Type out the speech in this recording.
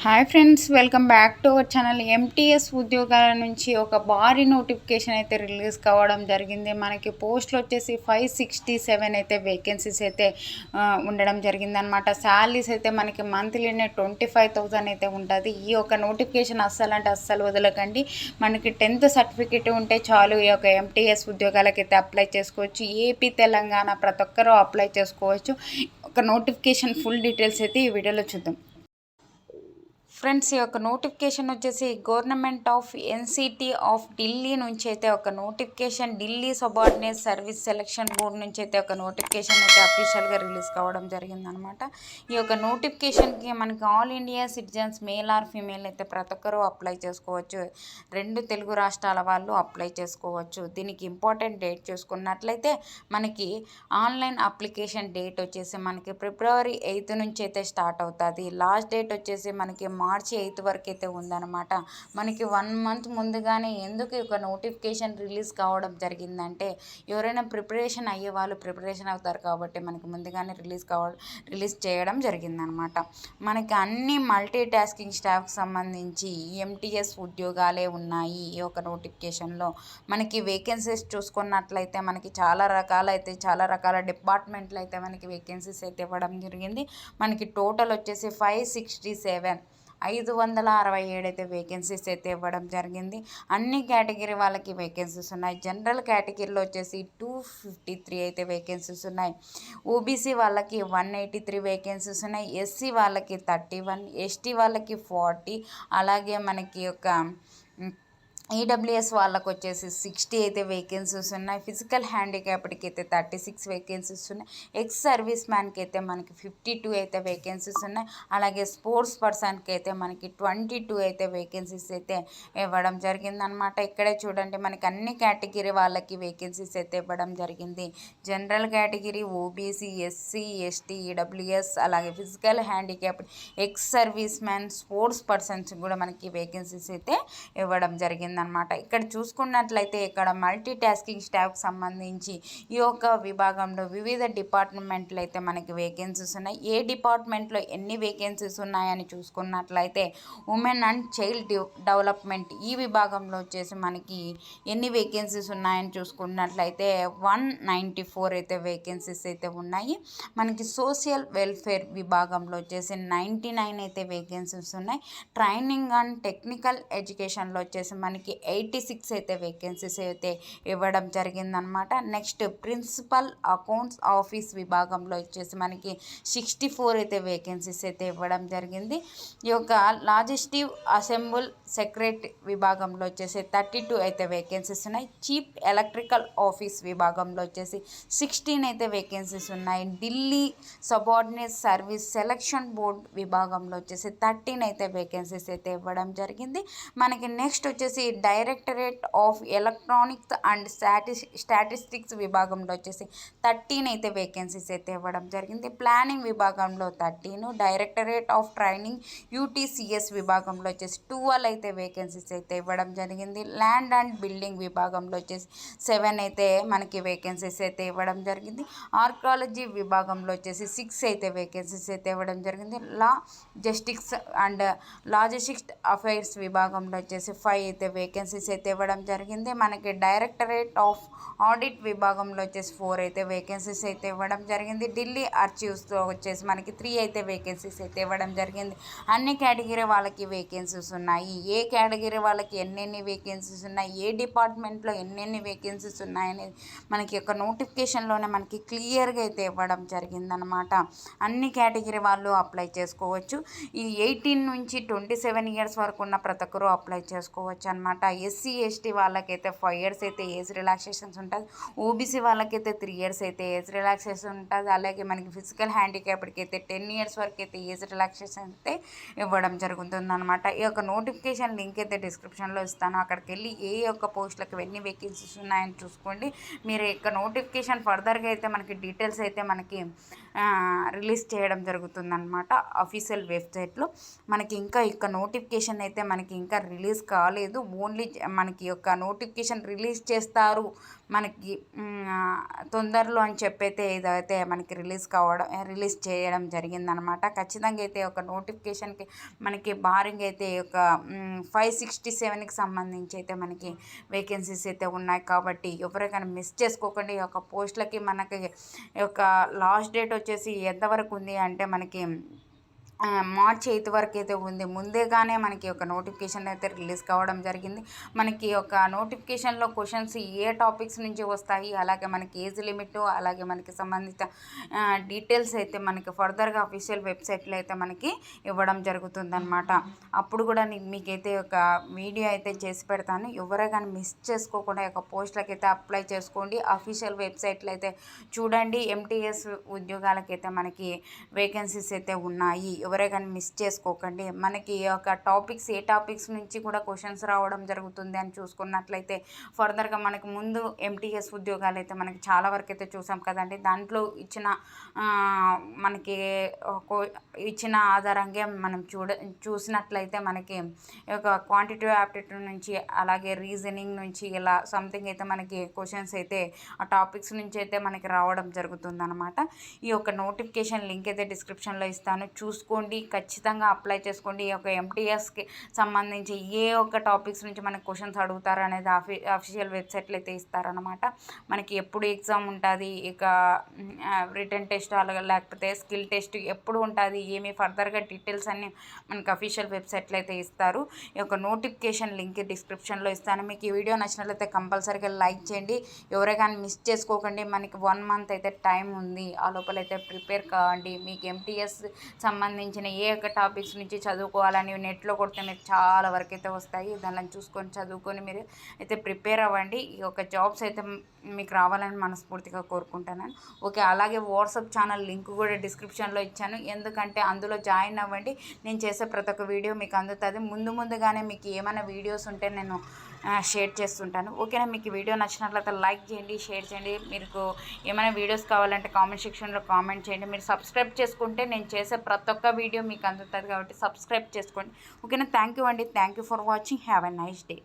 Hi friends, welcome back to our channel. MTS ఉద్యోగాల నుంచి ఒక భారీ నోటిఫికేషన్ అయితే రిలీజ్ కావడం జరిగింది. మనకి పోస్టులు వచ్చేసి 567 అయితే వేకెన్సీస్ అయితే ఉండడం జరిగిందనమాట. శాలరీస్ అయితే మనకి మంత్లీనే 25,000 అయితే ఉంటుంది. ఈ యొక్క నోటిఫికేషన్ అస్సలు వదలకండి. మనకి 10th సర్టిఫికేట్ ఉంటే చాలు ఈ యొక్క ఎంటీఎస్ ఉద్యోగాలకైతే అప్లై చేసుకోవచ్చు. ఏపీ, తెలంగాణ ప్రతి ఒక్కరూ అప్లై చేసుకోవచ్చు. ఒక నోటిఫికేషన్ ఫుల్ డీటెయిల్స్ అయితే ఈ వీడియోలో చూద్దాం. ఫ్రెండ్స్, ఈ యొక్క నోటిఫికేషన్ వచ్చేసి government of NCT of Delhi నుంచి అయితే ఒక notification, Delhi subordinate service selection board నుంచి అయితే ఒక నోటిఫికేషన్ అయితే అఫీషియల్గా రిలీజ్ కావడం జరిగిందనమాట. ఈ యొక్క నోటిఫికేషన్కి మనకి all India citizens male or female అయితే ప్రతి ఒక్కరూ అప్లై చేసుకోవచ్చు. 2 తెలుగు రాష్ట్రాల వాళ్ళు అప్లై చేసుకోవచ్చు. దీనికి ఇంపార్టెంట్ డేట్ చూసుకున్నట్లయితే మనకి ఆన్లైన్ అప్లికేషన్ డేట్ వచ్చేసి మనకి February 8 నుంచి అయితే స్టార్ట్ అవుతుంది. లాస్ట్ డేట్ వచ్చేసి మనకి March 8 వరకు అయితే ఉందన్నమాట. మనకి 1 month ముందుగానే ఎందుకు ఒక నోటిఫికేషన్ రిలీజ్ కావడం జరిగిందంటే, ఎవరైనా ప్రిపరేషన్ అయ్యే వాళ్ళు ప్రిపరేషన్ అవుతారు కాబట్టి మనకి ముందుగానే రిలీజ్ చేయడం జరిగిందనమాట. మనకి అన్ని మల్టీ టాస్కింగ్ స్టాఫ్కి సంబంధించి ఎంటీఎస్ ఉద్యోగాలే ఉన్నాయి. ఈ యొక్క నోటిఫికేషన్లో మనకి వేకెన్సీస్ చూసుకున్నట్లయితే మనకి చాలా రకాల డిపార్ట్మెంట్లు అయితే మనకి వేకెన్సీస్ అయితే ఇవ్వడం జరిగింది. మనకి టోటల్ వచ్చేసి 567 అయితే వేకెన్సీస్ అయితే ఇవ్వడం జరిగింది. అన్ని కేటగిరీ వాళ్ళకి వేకెన్సీస్ ఉన్నాయి. జనరల్ కేటగిరీలో వచ్చేసి 253 అయితే వేకెన్సీస్ ఉన్నాయి. ఓబీసీ వాళ్ళకి 183 వేకెన్సీస్ ఉన్నాయి. ఎస్సీ వాళ్ళకి 31, ఎస్టీ వాళ్ళకి 40, అలాగే మనకి ఒక ఈడబ్ల్యూఎస్ వాళ్ళకు వచ్చేసి 60 అయితే వేకెన్సీస్ ఉన్నాయి. ఫిజికల్ హ్యాండిక్యాప్డ్కి అయితే 36 వేకెన్సీస్ ఉన్నాయి. ఎక్స్ సర్వీస్ మ్యాన్కి అయితే మనకి 52 అయితే వేకెన్సీస్ ఉన్నాయి. అలాగే స్పోర్ట్స్ పర్సన్కి అయితే మనకి 22 అయితే వేకెన్సీస్ అయితే ఇవ్వడం జరిగిందనమాట. ఇక్కడే చూడండి, మనకి అన్ని కేటగిరీ వాళ్ళకి వేకెన్సీస్ అయితే ఇవ్వడం జరిగింది. General category, OBC, SC, ST, EWS, అలాగే physical handicapped, ex service man, sports persons కూడా మనకి వేకెన్సీస్ అయితే ఇవ్వడం జరిగింది అనమాట. ఇక్కడ చూసుకున్నట్లయితే ఇక్కడ మల్టీ టాస్కింగ్ స్టాఫ్కి సంబంధించి ఈ యొక్క విభాగంలో వివిధ డిపార్ట్మెంట్లు అయితే మనకి వేకెన్సీస్ ఉన్నాయి. ఏ డిపార్ట్మెంట్లో ఎన్ని వేకెన్సీస్ ఉన్నాయని చూసుకున్నట్లయితే ఉమెన్ అండ్ చైల్డ్ డెవలప్మెంట్ ఈ విభాగంలో వచ్చేసి మనకి ఎన్ని వేకెన్సీస్ ఉన్నాయని చూసుకున్నట్లయితే 194 అయితే వేకెన్సీస్ అయితే ఉన్నాయి. మనకి సోషల్ వెల్ఫేర్ విభాగంలో వచ్చేసి 99 అయితే వేకెన్సీస్ ఉన్నాయి. ట్రైనింగ్ అండ్ టెక్నికల్ ఎడ్యుకేషన్లో వచ్చేసి మనకి 86 అయితే వేకెన్సీస్ అయితే ఇవ్వడం జరిగిందనమాట. నెక్స్ట్ ప్రిన్సిపల్ అకౌంట్స్ ఆఫీస్ విభాగంలో వచ్చేసి మనకి 64 అయితే వేకెన్సీస్ అయితే ఇవ్వడం జరిగింది. ఈ యొక్క లాజిస్టివ్ అసెంబుల్ సెక్రటరీ విభాగంలో వచ్చేసి 32 అయితే వేకెన్సీస్ ఉన్నాయి. చీఫ్ ఎలక్ట్రికల్ ఆఫీస్ విభాగంలో వచ్చేసి 16 అయితే వేకెన్సీస్ ఉన్నాయి. Delhi subordinate service selection board విభాగంలో వచ్చేసి 13 అయితే వేకెన్సీస్ అయితే ఇవ్వడం జరిగింది. మనకి నెక్స్ట్ వచ్చేసి directorate of electronics and statistics విభాగంలో వచ్చేసి 13 అయితే వేకెన్సీస్ అయితే ఇవ్వడం జరిగింది. ప్లానింగ్ విభాగంలో 13, డైరెక్టరేట్ ఆఫ్ ట్రైనింగ్ యూటీసీఎస్ విభాగంలో వచ్చేసి 12 అయితే వేకెన్సీస్ అయితే ఇవ్వడం జరిగింది. ల్యాండ్ అండ్ బిల్డింగ్ విభాగంలో వచ్చేసి 7 అయితే మనకి వేకెన్సీస్ అయితే ఇవ్వడం జరిగింది. ఆర్కియాలజీ విభాగంలో వచ్చేసి 6 అయితే వేకెన్సీస్ అయితే ఇవ్వడం జరిగింది. లా, జస్టిస్ అండ్ లాజిస్టిక్స్ అఫైర్స్ విభాగంలో వచ్చేసి 5 అయితే వేకెన్సీస్ అయితే ఇవ్వడం జరిగింది. మనకి డైరెక్టరేట్ ఆఫ్ ఆడిట్ విభాగంలో వచ్చేసి 4 అయితే వేకెన్సీస్ అయితే ఇవ్వడం జరిగింది. ఢిల్లీ ఆర్చీవ్స్లో వచ్చేసి మనకి 3 అయితే వేకెన్సీస్ అయితే ఇవ్వడం జరిగింది. అన్ని కేటగిరీ వాళ్ళకి వేకెన్సీస్ ఉన్నాయి. ఏ కేటగిరీ వాళ్ళకి ఎన్నెన్ని వేకెన్సీస్ ఉన్నాయి, ఏ డిపార్ట్మెంట్లో ఎన్నెన్ని వేకెన్సీస్ ఉన్నాయనేది మనకి యొక్క నోటిఫికేషన్లోనే మనకి క్లియర్గా అయితే ఇవ్వడం జరిగిందనమాట. అన్ని కేటగిరీ వాళ్ళు అప్లై చేసుకోవచ్చు. ఈ 18 నుంచి 27 ఇయర్స్ వరకు ఉన్న ప్రతి ఒక్కరూ అప్లై చేసుకోవచ్చు అనమాట. ఎస్సీ ఎస్టీ వాళ్ళకైతే 5 years అయితే ఏజ్ రిలాక్సేషన్స్ ఉంటుంది. ఓబీసీ వాళ్ళకైతే 3 years అయితే ఏజ్ రిలాక్సేషన్ ఉంటుంది. అలాగే మనకి ఫిజికల్ హ్యాండిక్యాప్డ్కి అయితే 10 years వరకు అయితే ఏజ్ రిలాక్సేషన్ అయితే ఇవ్వడం జరుగుతుంది అనమాట. ఈ యొక్క నోటిఫికేషన్ లింక్ అయితే డిస్క్రిప్షన్లో ఇస్తాను. అక్కడికి వెళ్ళి ఏ యొక్క పోస్టులకు ఎన్ని వేకెన్సీస్ ఉన్నాయని చూసుకోండి. మీరు యొక్క నోటిఫికేషన్ ఫర్దర్గా అయితే మనకి డీటెయిల్స్ అయితే మనకి రిలీజ్ చేయడం జరుగుతుందన్నమాట అఫీషియల్ వెబ్సైట్లో. మనకి ఇంకా నోటిఫికేషన్ అయితే మనకి ఇంకా రిలీజ్ కాలేదు. ఓన్లీ మనకి యొక్క నోటిఫికేషన్ రిలీజ్ చేస్తారు మనకి తొందరలో అని చెప్పైతే ఇదైతే మనకి రిలీజ్ చేయడం జరిగిందనమాట. ఖచ్చితంగా అయితే ఒక నోటిఫికేషన్కి మనకి భారీగా అయితే ఒక 567కి సంబంధించి అయితే మనకి వేకెన్సీస్ అయితే ఉన్నాయి. కాబట్టి ఎవరికైనా మిస్ చేసుకోకండి. ఈ యొక్క పోస్టులకి మనకి యొక్క లాస్ట్ డేట్ వచ్చేసి ఎంతవరకు ఉంది అంటే మనకి మార్చ్ 8 వరకు అయితే ఉంది. ముందేగానే మనకి ఒక నోటిఫికేషన్ అయితే రిలీజ్ కావడం జరిగింది. మనకి ఒక నోటిఫికేషన్లో క్వశ్చన్స్ ఏ టాపిక్స్ నుంచి వస్తాయి, అలాగే మనకి ఏజ్ లిమిట్, అలాగే మనకి సంబంధిత డీటెయిల్స్ అయితే మనకి ఫర్దర్గా అఫీషియల్ వెబ్సైట్లో అయితే మనకి ఇవ్వడం జరుగుతుందన్నమాట. అప్పుడు కూడా మీకైతే ఒక వీడియో అయితే చేసి పెడతాను. ఎవరే కానీ మిస్ చేసుకోకుండా ఒక పోస్టులకి అయితే అప్లై చేసుకోండి. అఫీషియల్ వెబ్సైట్లో అయితే చూడండి. ఎంటీఎస్ ఉద్యోగాలకైతే మనకి వేకెన్సీస్ అయితే ఉన్నాయి. ఎవరే కానీ మిస్ చేసుకోకండి. మనకి ఒక ఏ టాపిక్స్ నుంచి కూడా క్వశ్చన్స్ రావడం జరుగుతుంది అని చూసుకున్నట్లయితే ఫర్దర్గా మనకి ముందు ఎంటీఎస్ ఉద్యోగాలు అయితే మనకి చాలా వరకు అయితే చూసాం కదండి. దాంట్లో మనకి ఇచ్చిన ఆధారంగా మనం చూసినట్లయితే మనకి ఒక క్వాంటిటివ్ యాప్టిట్యూడ్ నుంచి, అలాగే రీజనింగ్ నుంచి ఇలా సంథింగ్ అయితే మనకి క్వశ్చన్స్ అయితే ఆ టాపిక్స్ నుంచి అయితే మనకి రావడం జరుగుతుందన్నమాట. ఈ యొక్క నోటిఫికేషన్ లింక్ అయితే డిస్క్రిప్షన్లో ఇస్తాను, చూసుకోండి. ఖచ్చితంగా అప్లై చేసుకోండి. ఈ యొక్క ఎంటీఎస్కి సంబంధించి ఏ ఒక్క టాపిక్స్ నుంచి మనకి క్వశ్చన్స్ అడుగుతారు అనేది అఫీషియల్ వెబ్సైట్లో అయితే ఇస్తారనమాట. మనకి ఎప్పుడు ఎగ్జామ్ ఉంటుంది, ఇక రిటర్న్ టెస్ట్ అలాగే లేకపోతే స్కిల్ టెస్ట్ ఎప్పుడు ఉంటుంది, ఏమి ఫర్దర్గా డీటెయిల్స్ అన్నీ మనకి అఫీషియల్ వెబ్సైట్లో అయితే ఇస్తారు. ఈ యొక్క నోటిఫికేషన్ లింక్ డిస్క్రిప్షన్లో ఇస్తాను. మీకు ఈ వీడియో నచ్చినట్లయితే కంపల్సరీగా లైక్ చేయండి. ఎవరే కానీ మిస్ చేసుకోకండి. మనకి 1 మంత్ అయితే టైం ఉంది. ఆ లోపల అయితే ప్రిపేర్ కావండి. మీకు ఎంటీఎస్ సంబంధించిన ఏ ఒక్క టాపిక్స్ నుంచి చదువుకోవాలని నెట్లో కొడితే మీకు చాలా వరకు అయితే వస్తాయి. దానిని చూసుకొని చదువుకొని మీరు అయితే ప్రిపేర్ అవ్వండి. ఈ యొక్క జాబ్స్ అయితే మీకు రావాలని మనస్ఫూర్తిగా కోరుకుంటున్నాను. ఓకే, అలాగే వాట్సాప్ ఛానల్ లింక్ కూడా డిస్క్రిప్షన్లో ఇచ్చాను. ఎందుకంటే అందులో జాయిన్ అవ్వండి. నేను చేసే ప్రతి ఒక్క వీడియో మీకు అందుతుంది. ముందుగానే మీకు ఏమైనా వీడియోస్ ఉంటే నేను షేర్ చేస్తుంటాను. ఓకేనా? మీకు వీడియో నచ్చినట్లయితే లైక్ చేయండి, షేర్ చేయండి. మీకు ఏమైనా వీడియోస్ కావాలంటే కామెంట్ సెక్షన్లో కామెంట్ చేయండి. మీరు సబ్స్క్రైబ్ చేసుకుంటే నేను చేసే ప్రతి ఒక్క వీడియో మీకు అందుతుంది. కాబట్టి సబ్స్క్రైబ్ చేసుకోండి. ఓకేనా? థ్యాంక్ యూ అండి. Thank you for watching. Have a nice day.